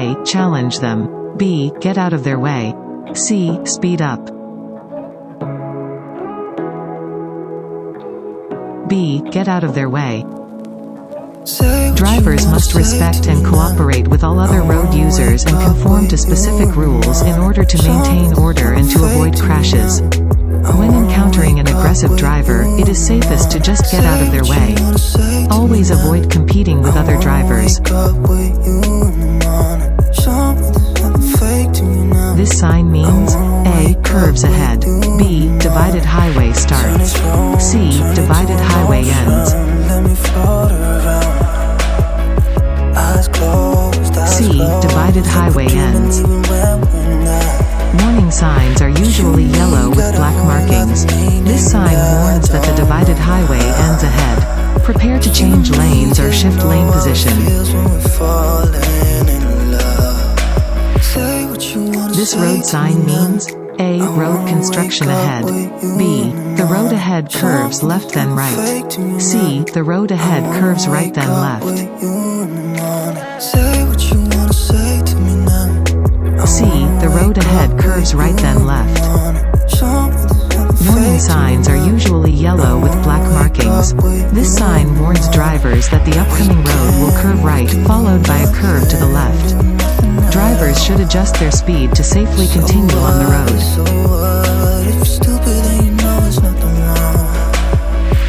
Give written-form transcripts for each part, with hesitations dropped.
A. Challenge them. B. Get out of their way. C. Speed up. B. Get out of their way. Drivers must respect and cooperate with all other road users and conform to specific rules in order to maintain order and to avoid crashes. When encountering an aggressive driver, it is safest to just get out of their way. Always avoid competing with other drivers. This sign means A. Curves ahead. B. Divided highway starts. C. Divided highway ends. C. Divided highway ends. Warning signs are usually yellow with black markings. This sign warns that the divided highway ends ahead. Prepare to change lanes or shift lane position. This road sign means A. Road construction ahead. B. The road ahead curves left then right. C. The road ahead curves right then left. C. The road ahead curves right then left. Warning signs are usually yellow with black markings. This sign warns drivers that the upcoming road will curve right, followed by a curve to the left. Drivers should adjust their speed to safely continue on the road.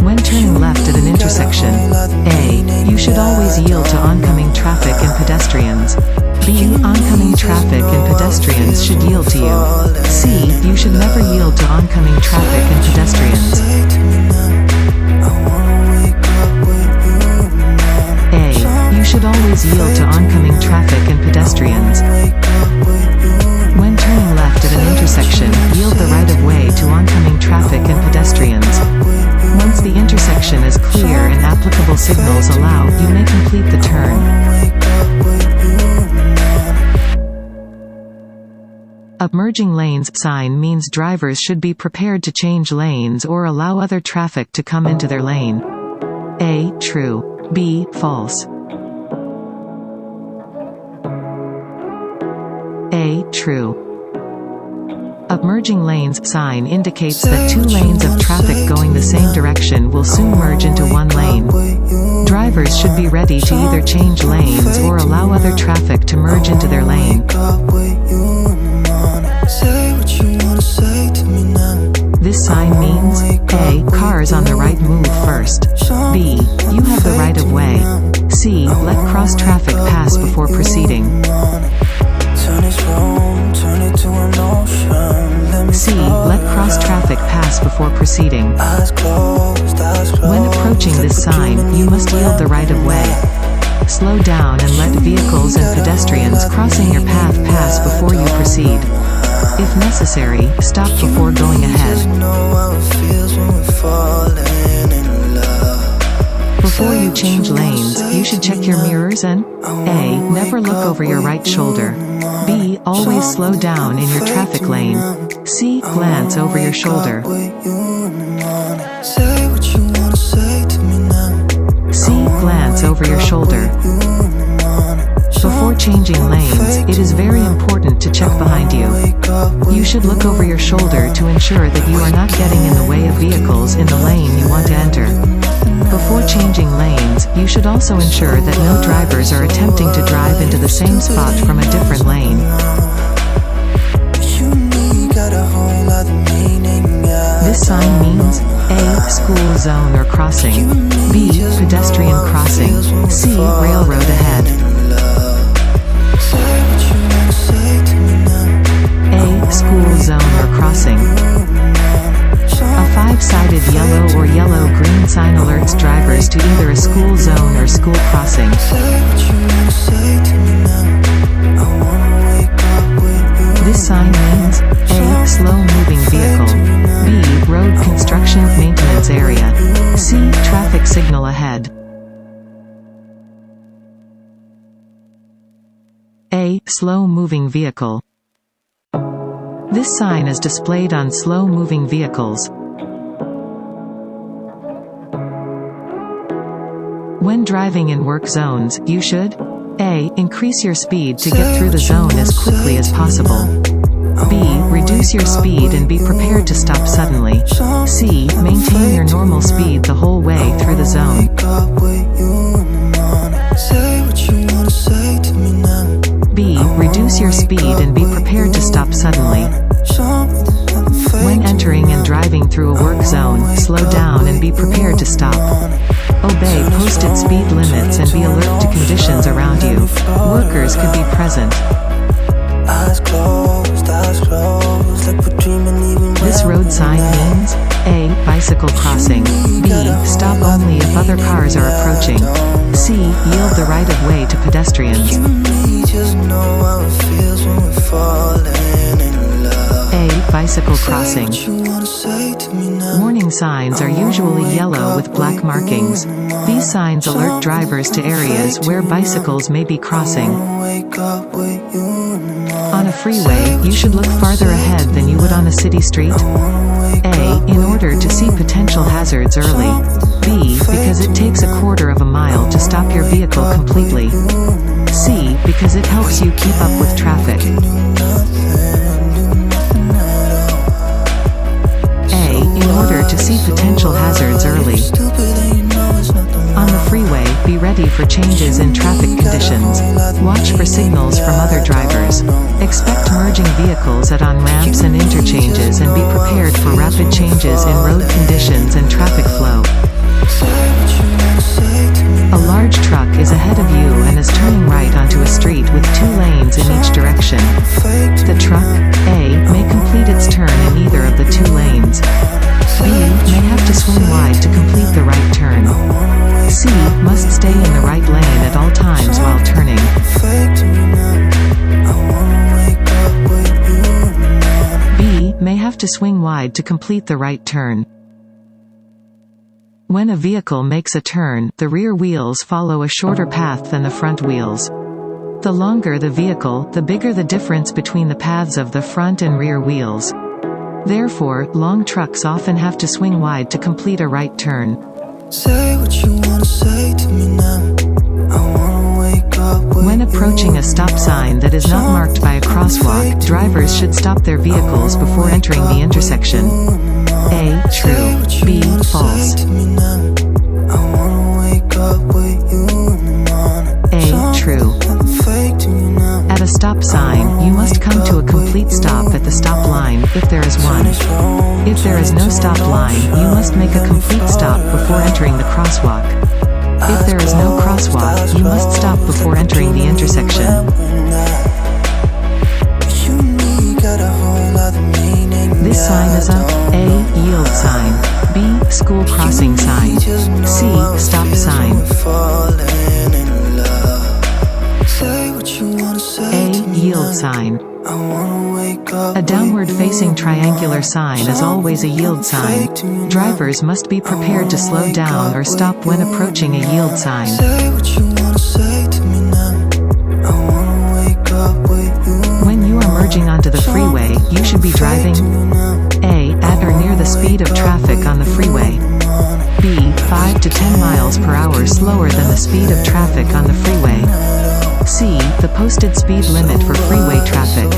When turning left at an intersection, A. You should always yield to oncoming traffic and pedestrians. B. Oncoming traffic and pedestrians should yield to you. C. You should never yield to oncoming traffic and pedestrians. A. You should always yield to oncoming traffic and pedestrians. When turning left at an intersection, yield the right-of-way to oncoming traffic and pedestrians. Once the intersection is clear and applicable signals allow, you may complete the turn. A merging lanes sign means drivers should be prepared to change lanes or allow other traffic to come into their lane. A. True. B. False. A. True. A merging lanes sign indicates that two lanes of traffic going the same direction will soon merge into one lane. Drivers should be ready to either change lanes or allow other traffic to merge into their lane. This sign means A. Cars on the right move first. B. You have the right of way. C. Let cross traffic pass before proceeding. C. Let cross traffic pass before proceeding. When approaching this sign, you must yield the right of way. Slow down and let vehicles and pedestrians crossing your path pass before you proceed. If necessary, stop before going ahead. Before you change lanes, you should check your mirrors and A. Never look over your right shoulder. B. Always slow down in your traffic lane. C. Glance over your shoulder. C. Glance over your shoulder. Before changing lanes, it is very important to check behind you. You should look over your shoulder to ensure that you are not getting in the way of vehicles in the lane you want to enter. Before changing lanes, you should also ensure that no drivers are attempting to drive into the same spot from a different lane. This sign means A. School zone or crossing. B. Pedestrian crossing. C. Railroad ahead. A. School zone or crossing. A five-sided yellow or yellow-green sign alerts drivers to either a school zone or school crossing. This sign means A. Slow-moving vehicle. B. Road construction maintenance area. C. Traffic signal ahead. A. Slow-moving vehicle. This sign is displayed on slow-moving vehicles. When driving in work zones, you should A. Increase your speed to get through the zone as quickly as possible. B. Reduce your speed and be prepared to stop suddenly. C. Maintain your normal speed the whole way through the zone. B. Reduce your speed and be prepared to stop suddenly. When entering and driving through a work zone, slow down and be prepared to stop. Obey posted speed limits and be alert to conditions around you. Workers could be present. This road sign means A. Bicycle crossing. B. Stop only if other cars are approaching. C. Yield the right of way to pedestrians. A. Bicycle crossing. Warning signs are usually yellow with black markings. These signs alert drivers to areas where bicycles may be crossing. On a freeway, you should look farther ahead than you would on a city street. A. In order to see potential hazards early. B. Because it takes a quarter of a mile to stop your vehicle completely. C. Because it helps you keep up with traffic. A. In order to see potential hazards early. On the freeway, be ready for changes in traffic conditions. Watch for signals from other drivers. Expect merging vehicles at on-ramps and interchanges and be prepared for rapid changes in road conditions and traffic flow. A large truck is ahead of you and is turning right onto a street with 2 lanes in each direction. The truck, A, may complete its turn in either of the 2 lanes. B, may have to swing wide to complete the right turn. C, must stay in the right lane at all times while turning. B, may have to swing wide to complete the right turn. When a vehicle makes a turn, the rear wheels follow a shorter path than the front wheels. The longer the vehicle, the bigger the difference between the paths of the front and rear wheels. Therefore, long trucks often have to swing wide to complete a right turn. Say what you wanna say to me now. I wanna wake up with When approaching a stop sign that is not marked by a crosswalk, drivers should stop their vehicles before entering the intersection. A. True. B. False. A. True. At a stop sign, you must come to a complete stop at the stop line, if there is one. If there is no stop line, you must make a complete stop before entering the crosswalk. If there is no crosswalk, you must stop before entering the intersection. This sign is a A. Yield sign. B. School crossing sign. C. Stop sign. A. Yield sign. A downward-facing triangular sign is always a yield sign. Drivers must be prepared to slow down or stop when approaching a yield sign. When you are merging onto the freeway, you should be driving A. At or near the speed of traffic on the freeway. B. 5 to 10 miles per hour slower than the speed of traffic on the freeway. C. The posted speed limit for freeway traffic.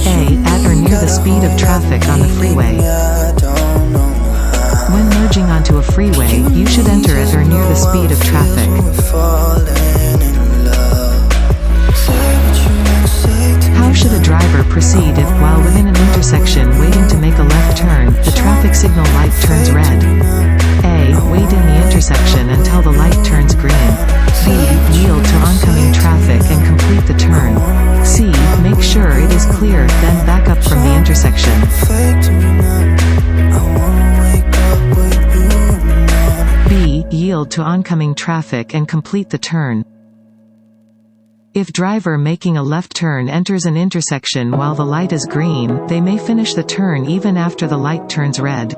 A. At or near the speed of traffic on the freeway. When merging onto a freeway, you should enter at or near the speed of traffic. How should a driver proceed if, while within an intersection waiting to make a left turn, the traffic signal light turns red? A. Wait in the intersection until the light turns green. B. Yield to oncoming traffic and complete the turn. C. Make sure it is clear, then back up from the intersection. B. Yield to oncoming traffic and complete the turn. If driver making a left turn enters an intersection while the light is green, they may finish the turn even after the light turns red.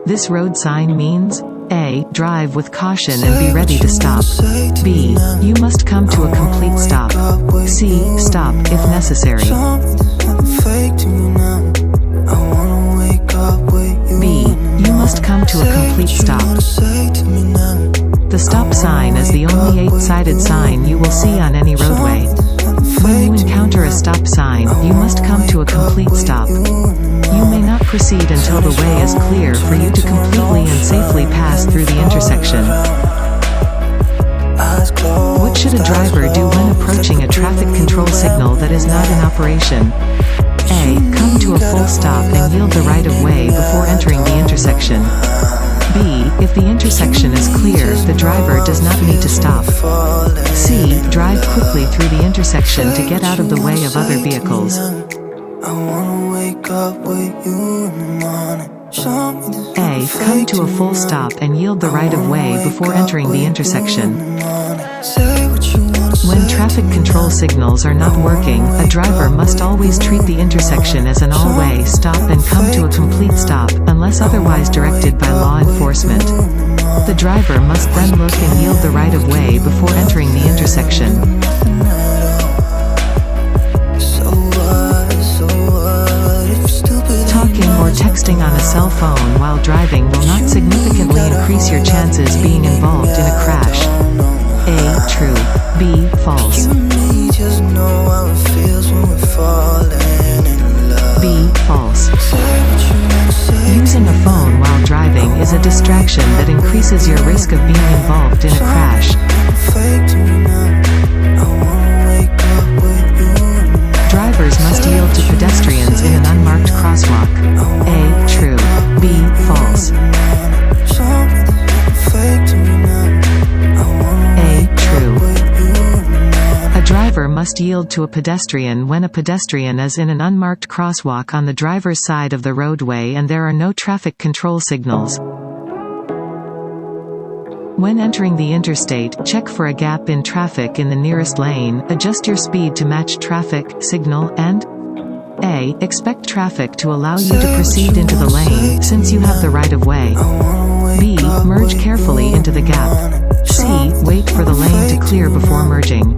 This road sign means A. Drive with caution and be ready to stop. B. You must come to a complete stop. C. Stop, if necessary. I wanna wake up to a complete stop. The stop sign is the only 8-sided sign you will see on any roadway. When you encounter a stop sign, you must come to a complete stop. You may not proceed until the way is clear for you to completely and safely pass through the intersection. What should a driver do when approaching a traffic control signal that is not in operation? A. Come to a full stop and yield the right of way before entering the intersection. B. If the intersection is clear, the driver does not need to stop. C. Drive quickly through the intersection to get out of the way of other vehicles. A. Come to a full stop and yield the right of way before entering the intersection. When traffic control signals are not working, a driver must always treat the intersection as an all-way stop and come to a complete stop, unless otherwise directed by law enforcement. The driver must then look and yield the right of way before entering the intersection. Talking or texting on a cell phone while driving will not significantly increase your chances being involved in a crash. A. True. B. False. B. False. Using a phone while driving is a distraction that increases your risk of being involved in a crash. Drivers must yield to pedestrians in an unmarked crosswalk. A. True. B. False. A. True. A driver must yield to a pedestrian when a pedestrian is in an unmarked crosswalk on the driver's side of the roadway and there are no traffic control signals. When entering the interstate, check for a gap in traffic in the nearest lane, adjust your speed to match traffic signal, and A. Expect traffic to allow you to proceed into the lane, since you have the right of way. B. Merge carefully into the gap. C. Wait for the lane to clear before merging.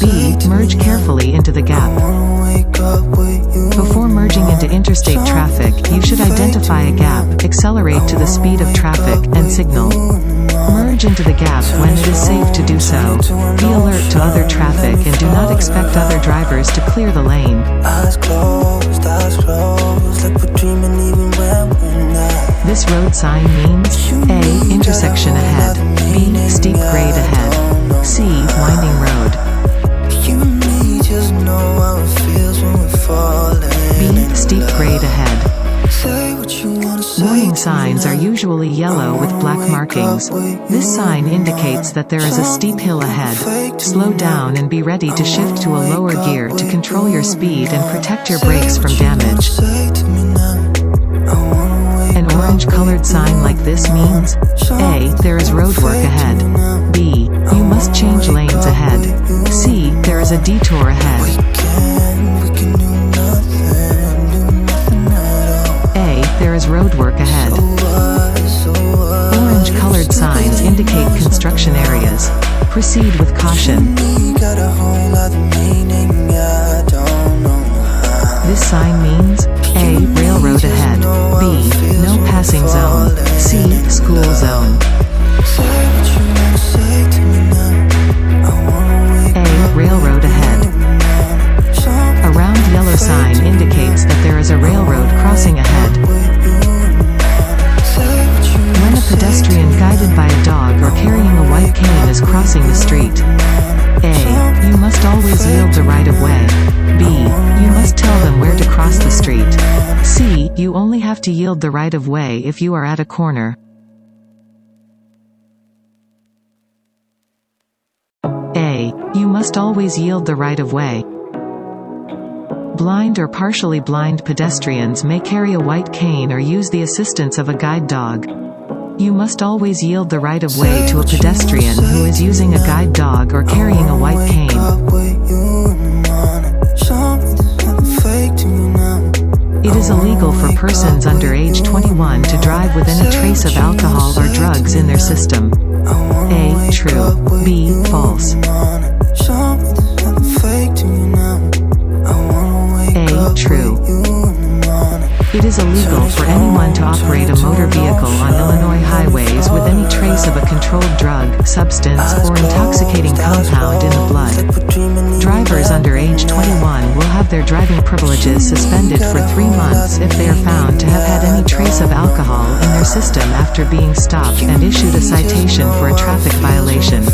B. Merge carefully into the gap. Before merging into interstate traffic, you should identify a gap, accelerate to the speed of traffic, and signal. Merge into the gap when it is safe to do so. Be alert to other traffic and do not expect other drivers to clear the lane. This road sign means A. Intersection ahead. B. Steep grade ahead. C. Winding road. B. Steep grade ahead. Warning signs are usually yellow with black markings. This sign indicates that there is a steep hill ahead. Slow down and be ready to shift to a lower gear to control your speed and protect your brakes from damage. An orange-colored sign like this means A. There is roadwork ahead. B. You must change lanes ahead. C. There is a detour ahead. A. There is roadwork ahead. Orange-colored signs indicate construction areas. Proceed with caution. This sign means A. Railroad ahead. B. No passing zone. C. School zone. A. Railroad ahead. A round yellow sign indicates that there is a railroad crossing ahead. When a pedestrian guided by a dog or carrying a white cane is crossing the street. A. You must always yield the right of way. B. You must tell them where to cross the street. C. You only have to yield the right of way if you are at a corner. A. You must always yield the right of way. Blind or partially blind pedestrians may carry a white cane or use the assistance of a guide dog. You must always yield the right of way to a pedestrian who is using a guide dog or carrying a white cane. It is illegal for persons under age 21 to drive with any trace of alcohol or drugs in their system. A. True. B. False. A. True. It is illegal for anyone to operate a motor vehicle on Illinois highways with any trace of a controlled drug, substance, or intoxicating compound in the blood. Drivers under age 21 will have their driving privileges suspended for 3 months if they are found to have had any trace of alcohol in their system after being stopped and issued a citation for a traffic violation.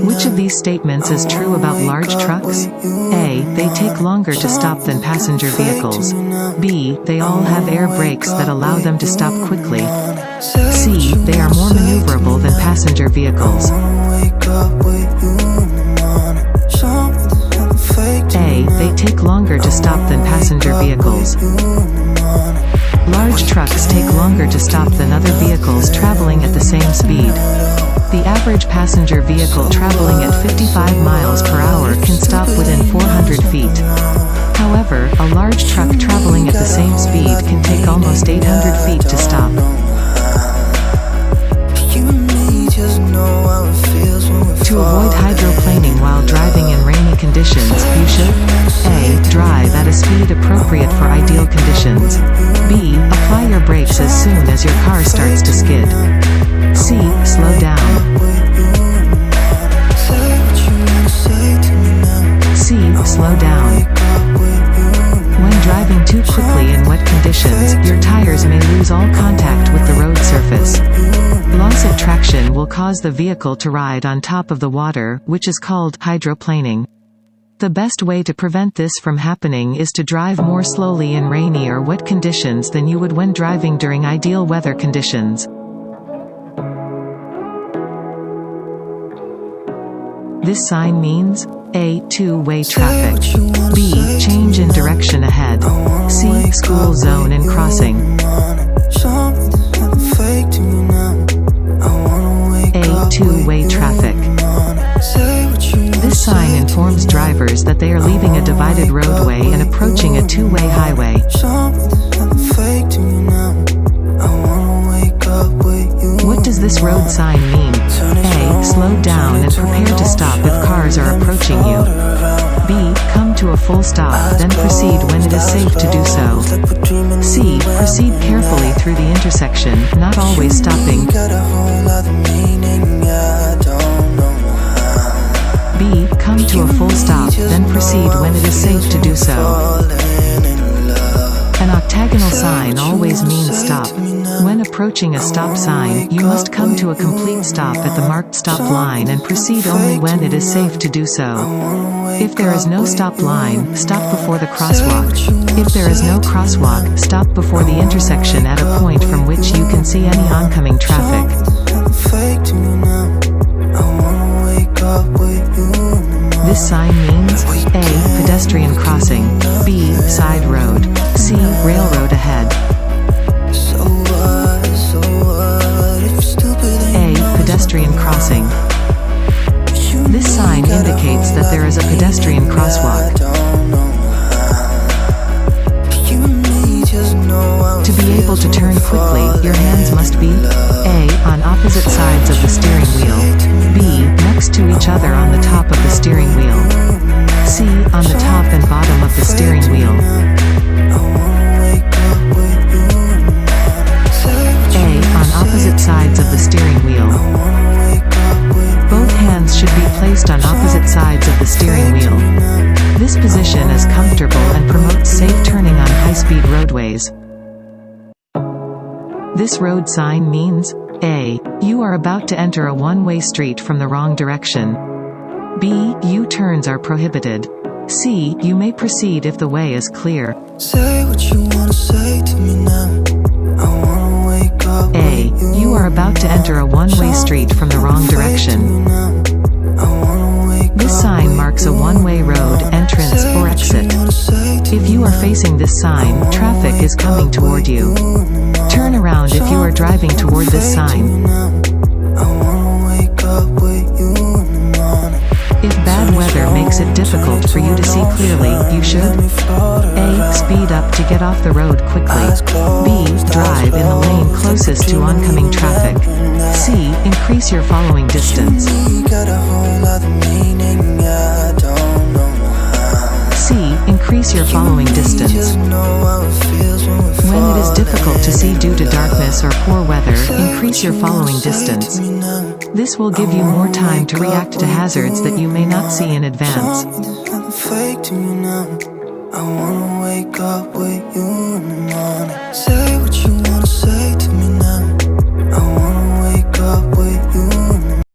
Which of these statements is true about large trucks? A. They take longer to stop than passenger vehicles. B. They all have air brakes that allow them to stop quickly. C. They are more maneuverable than passenger vehicles. A. They take longer to stop than passenger vehicles. Large trucks take longer to stop than other vehicles traveling at the same speed. The average passenger vehicle traveling at 55 miles per hour can stop within 400 feet. However, a large truck traveling at the same speed can take almost 800 feet to stop. To avoid hydroplaning while driving in rainy conditions, you should A. Drive at a speed appropriate for ideal conditions. B. Apply your brakes as soon as your car starts to skid. C. Slow down. C. Slow down. When driving too quickly in wet conditions, your tires may lose all contact with the road surface. Loss of traction will cause the vehicle to ride on top of the water, which is called hydroplaning. The best way to prevent this from happening is to drive more slowly in rainy or wet conditions than you would when driving during ideal weather conditions. This sign means A. Two-way traffic. B. Change in direction ahead. C. School zone and crossing. A. Two-way traffic. This sign informs drivers that they are leaving a divided roadway and approaching a two-way highway. What does this road sign mean? A. Slow down and prepare to stop if cars are approaching you. B. Come to a full stop, then proceed when it is safe to do so. C. Proceed carefully through the intersection, not always stopping. B. Come to a full stop, then proceed when it is safe to do so. An octagonal sign always means stop. When approaching a stop sign, you must come to a complete stop at the marked stop line and proceed only when it is safe to do so. If there is no stop line, stop before the crosswalk. If there is no crosswalk, stop before the intersection at a point from which you can see any oncoming traffic. This sign means A. Pedestrian crossing. B. Side road. C. Railroad ahead. A. Pedestrian crossing. This sign indicates that there is a pedestrian crosswalk. To be able to turn quickly, your hands must be A. On opposite sides of the steering wheel. B. Next to each other on the top of the steering wheel. C. On the top and bottom of the steering wheel. A. On opposite sides of the steering wheel. Both hands should be placed on opposite sides of the steering wheel. This position is comfortable and promotes safe turning on high-speed roadways. This road sign means A. You are about to enter a one-way street from the wrong direction. B. U-turns are prohibited. C. You may proceed if the way is clear. Say what you wanna say to me now. I wanna wake up. A. You are about to enter a one-way street from the wrong direction. This sign marks a one-way road, entrance, or exit. If you are facing this sign, traffic is coming toward you. Turn around if you are driving toward this sign. If bad weather makes it difficult for you to see clearly, you should A. Speed up to get off the road quickly. B. Drive in the lane closest to oncoming traffic. C. Increase your following distance. increase your following distance. When it is difficult to see due to darkness or poor weather, increase your following distance. This will give you more time to react to hazards that you may not see in advance. I wanna wake up with you.